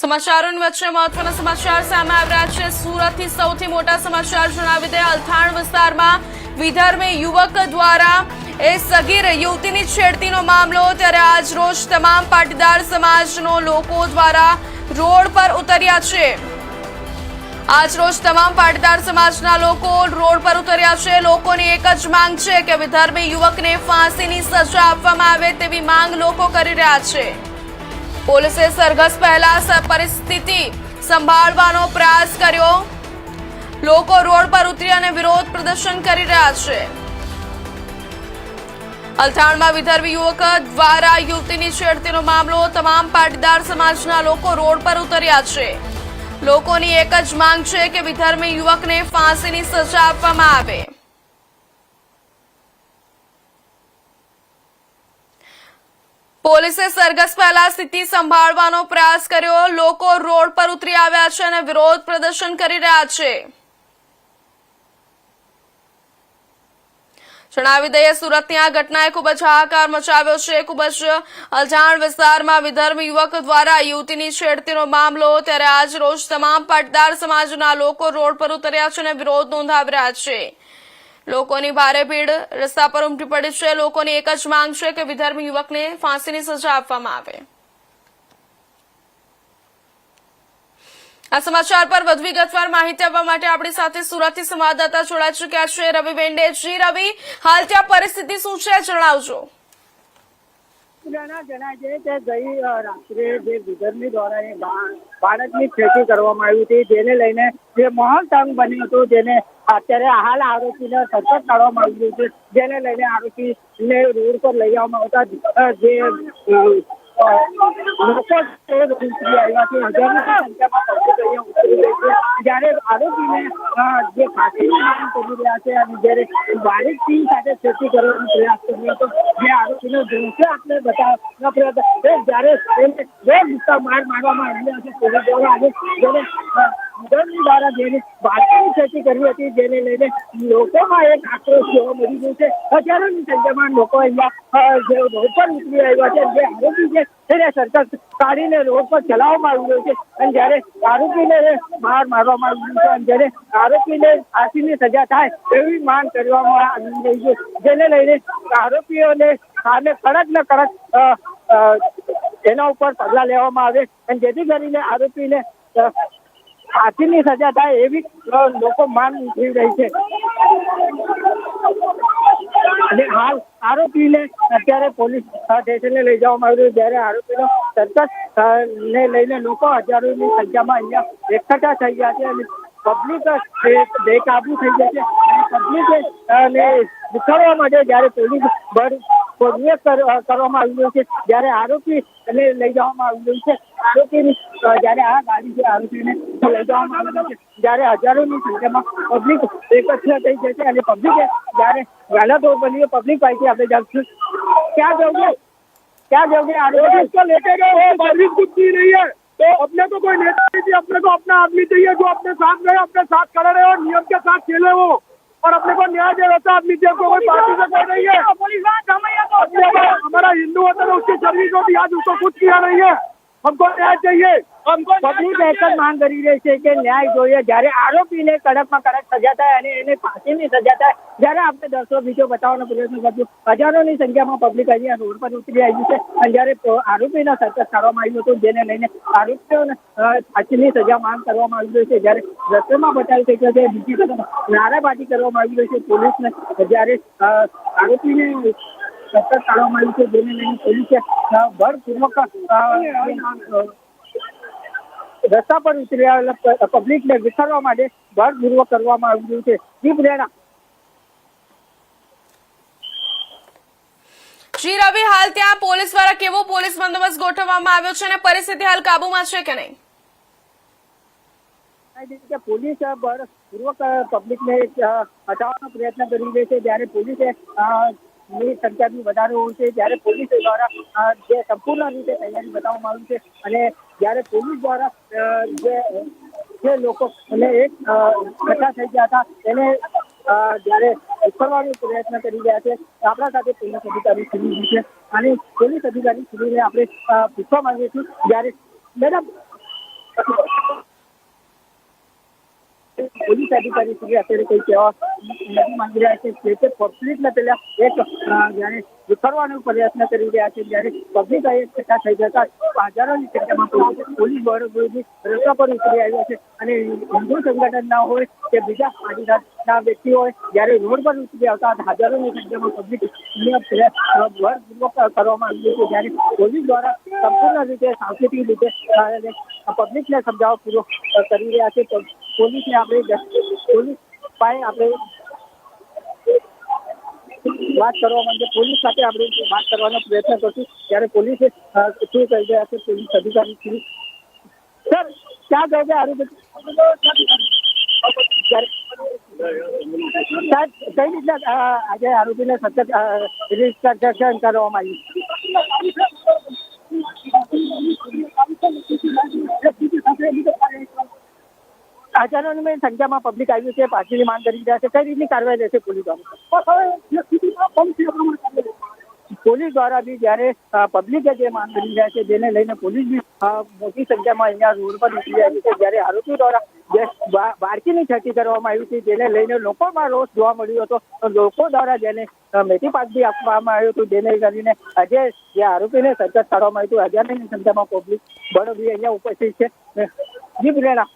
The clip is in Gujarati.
સમાચારોની વચ્ચે મહત્વના સમાચાર સામે આવી રહ્યા છે। સુરતથી સૌથી મોટા સમાચાર જણાવી દે। અલથાણ વિસ્તારમાં વિધર્મી યુવક દ્વારા સગીર યુવતીની છેડતીનો મામલો। ત્યારે આજ રોજ તમામ પાટીદાર સમાજનો લોકો દ્વારા રોડ પર ઉતર્યા છે। આજ રોજ તમામ પાટીદાર સમાજના લોકો રોડ પર ઉતર્યા છે। લોકોની એક જ માંગ છે કે વિધર્મી યુવકને ફાંસીની સજા આપવામાં આવે તેવી માંગ લોકો કરી રહ્યા છે। પોલીસે સરઘસ પહેલા પરિસ્થિતિ સંભાળવાનો પ્રયાસ કર્યો। લોકો રોડ પર ઉતરી અને વિરોધ પ્રદર્શન કરી રહ્યા છે। અલથાણમાં વિધર્મી યુવક દ્વારા યુવતીની છેડતીનો મામલો। તમામ પાટીદાર સમાજના લોકો રોડ પર ઉતર્યા છે। લોકોની એક જ માંગ છે કે વિધર્મી યુવકને ફાંસીની સજા આપવામાં આવે। પોલીસે સરઘસ પહેલા સ્થિતિ સંભાળવાનો પ્રયાસ કર્યો। લોકો રોડ પર ઉતરી આવ્યા છે અને વિરોધ પ્રદર્શન કરી રહ્યા છે। જણાવી દઈએ, સુરતની આ ઘટનાએ ખૂબ જ હાહાકાર મચાવ્યો છે। ખૂબ જ અલથાણ વિસ્તારમાં વિધર્મી યુવક દ્વારા યુવતીની છેડતીનો મામલો। ત્યારે આજ રોજ તમામ પાટીદાર સમાજના લોકો રોડ પર ઉતર્યા છે અને વિરોધ નોંધાવી રહ્યા છે। લોકોની ભારે ભીડ રસ્તા પર ઉમટી પડી છે। લોકોની એક જ માંગ છે કે વિધર્મી યુવકને ફાંસીની સજા આપવામાં આવે। આ સમાચાર પર વધુ વિગતવાર માહિતી આપવા માટે આપણી સાથે સુરતથી સંવાદદાતા જોડાઈ ચૂક્યા છે રવિ વેંડેજી। રવિ, હાલ ત્યાં પરિસ્થિતિ શું છે, જણાવજો। જણાય છે કે ગઈ રાત્રે જે વિધર્મી દ્વારા બાળકની ખેતી કરવામાં આવી હતી, જેને લઈને જે માહોલ તંગ બન્યો હતો, જેને અત્યારે હાલ આરોપીને સતત કાઢવામાં આવ્યું છે, જેને લઈને આરોપીને રોડ પર લઈ આવવામાં આવતા જે લોકો ઉતરી આવ્યા છે, હજારોની સંખ્યામાં પબ્લિક અહીંયા ઉતરી રહી છે। જ્યારે આરોપીને જે ફાંસીની માંગ કરી રહ્યા છે અને જ્યારે બારીકથી સાથે ખેતી કરવાનો પ્રયાસ કર્યો હતો, જે આરોપીનો દૃશ્ય આપણે બતાવવાનો પ્રયત્ન જ્યારે એને બે ગુસ્સા માર મારવામાં આવ્યા છે પોલીસ દ્વારા, અને જેને દ્વારા જેને બાળકોની ખેતી કરી હતી, જેને લઈને લોકોમાં એક આક્રોશ જોવા મળી રહ્યો છે। હજારોની સંખ્યામાં લોકો અહીંયા જે રોડ પર ઉતરી આવ્યા છે। જે આરોપી છે તેને સરઘસ કાઢીને રોડ પર ચલાવવામાં આવી રહ્યો છે અને જ્યારે આરોપીને માર મારવામાં આવી રહ્યું છે અને જ્યારે આરોપીને ફાંસીની સજા થાય એવી માંગ કરવામાં આવી રહી છે, જેને લઈને આરોપીઓને સામે કડક ને કડક એના ઉપર પગલા લેવામાં આવે અને જેથી કરીને આરોપીને ફાંસીની સજા થાય એવી લોકો માંગ ઉઠી રહી છે। અને હાલ આરોપીને અત્યારે પોલીસ સ્ટેશને લઈ જવામાં આવ્યું। જ્યારે આરોપીનો સરઘસ ને લઈને લોકો હજારોની સંખ્યામાં અહીંયા એકઠા થઈ ગયા છે અને પબ્લિક બેકાબુ થઈ ગઈ છે। પબ્લિકે વિખરવા માટે જ્યારે પોલીસ બળ કરવામાં આવ્યું છે, જ્યારે આરોપીને લઈ જવામાં આવ્યું છે, આરોપીની જ્યારે આ ગાડી છે આરોપીને લઈ જવામાં આવ્યું છે, જ્યારે હજારોની સંખ્યામાં પબ્લિક એકઠા થઈ ગઈ છે અને પબ્લિકે જ્યારે वैला तो बनी पब्लिक पाई थी आपने जब क्या जाओगे आरोपी इसको लेके गए हो, पब्लिक कुछ भी नहीं है, तो अपने को कोई नेता नहीं चाहिए, अपने को अपना आदमी चाहिए जो अपने साथ गए, अपने साथ खड़े रहे और नियम के साथ खेले वो, और अपने को न्याय दे वैसा आदमी चाहिए। को कोई पार्टी से कोई नहीं है। हमारा हिंदू होता है उसकी सर्विस होती आज उसको कुछ किया नहीं है। हमको न्याय चाहिए। પબ્લિક એક જ માંગ કરી રહી છે કે ન્યાય જોઈએ। જ્યારે આરોપીને કડકમાં કડક સજા થાય અને એને ફાંસીની સજા થાય, જ્યારે આપણે દર્શકો વિડીયો બતાવવાનો પ્રયત્ન કર્યો, હજારોની સંખ્યામાં પબ્લિક અહીંયા રોડ પર ઉતરી આવી છે અને જ્યારે આરોપીના સરઘસ કાઢવામાં આવ્યું હતું, જેને લઈને આરોપીઓને ફાંસીની સજા માંગ કરવામાં આવી રહી છે। જ્યારે રસ્તોમાં બચાવ થઈ ગયો છે, બીજી તરફ નારાબાજી કરવામાં આવી રહી છે પોલીસને, જ્યારે આરોપીને સરઘસ કાઢવામાં આવ્યું છે, જેને લઈને પોલીસે બળપૂર્વક રસ્તા પર ઉતરી આવેલા પબ્લિકને વિખરવા માટે બળપૂર્વક કરવામાં આવ્યું છે। જી પ્રેરણા। જી રવિ, હાલ ત્યાં પોલીસ દ્વારા કેવો પોલીસ બંદોબસ્ત ગોઠવવામાં આવ્યો છે અને પરિસ્થિતિ હાલ કાબુમાં છે કે નહીં? પોલીસ બળપૂર્વક પબ્લિકને હટાવવાનો પ્રયત્ન કરી રહી છે। જ્યારે પોલીસે ની સંખ્યાની વધારો હોય છે, જ્યારે પોલીસ દ્વારા જે સંપૂર્ણ રીતે તૈયારી બતાવવામાં આવી છે અને જ્યારે પોલીસ દ્વારા જે લોકો એક એકઠા થઈ ગયા હતા એને જ્યારે ઉખડવાનો પ્રયત્ન કરી રહ્યા છે, આપણા સાથે પોલીસ અધિકારી સુનિલ છે અને પોલીસ અધિકારી સુનિલને આપણે પૂછવા માંગીએ છીએ। જ્યારે મેડમ પોલીસ અધિકારી સુધી અત્યારે કોઈ કહેવા નથી માંગી રહ્યા છે કે પબ્લિકને પેલા એક જ્યારે વિખરવાનો પ્રયત્ન કરી રહ્યા છે, જ્યારે પબ્લિક એકઠા થઈ જતા હજારોની સંખ્યામાં પોલીસ બળોની રસ્તા પર ઉતરી આવ્યા છે અને હિન્દુ સંગઠન ના હોય કે બીજા પાટીદારના વ્યક્તિ હોય, જ્યારે રોડ પર ઉતરી આવતા હજારોની સંખ્યામાં પબ્લિક બળપૂર્વક કરવામાં આવ્યું છે, જ્યારે પોલીસ દ્વારા સંપૂર્ણ રીતે સાવચેતી રીતે પબ્લિકને સમજાવવા પૂરો કરી રહ્યા છે. પોલીસને પોલીસ પાસે આપણે વાત કરવા માટે પોલીસ સાથે આપણે વાત કરવાનો પ્રયત્ન કરશું, ત્યારે પોલીસે શું કહી રહ્યા છે પોલીસ અધિકારી સર ક્યાં ગઈ ગયા આરોપી કઈ રીતના આજે આરોપીને સતત રિસ્ટ્રક્શન કરવામાં આવ્યું? હજારોની સંખ્યામાં પબ્લિક આવ્યું છે, પાર્ટીની માંગ કરી રહ્યા છે, કઈ રીતની કાર્યવાહી રહેશે પોલીસ દ્વારા? પોલીસ દ્વારા બી જયારે પબ્લિકે જે માંગ કરી રહ્યા છે જેને લઈને પોલીસ બી મોટી સંખ્યામાં અહીંયા રોડ પર નીકળી આવી છે, જ્યારે આરોપી દ્વારા જે બાળકીની છઠ્ઠી કરવામાં આવી હતી જેને લઈને લોકોમાં રોષ જોવા મળ્યો હતો, લોકો દ્વારા જેને મેથી પાક બી આપવામાં આવ્યું હતું, જેને કરીને આજે જે આરોપીને સતત કાઢવામાં આવ્યું હતું, હજારોની સંખ્યામાં પબ્લિક બળો બી અહીંયા ઉપસ્થિત છે. જી પ્રેરણા.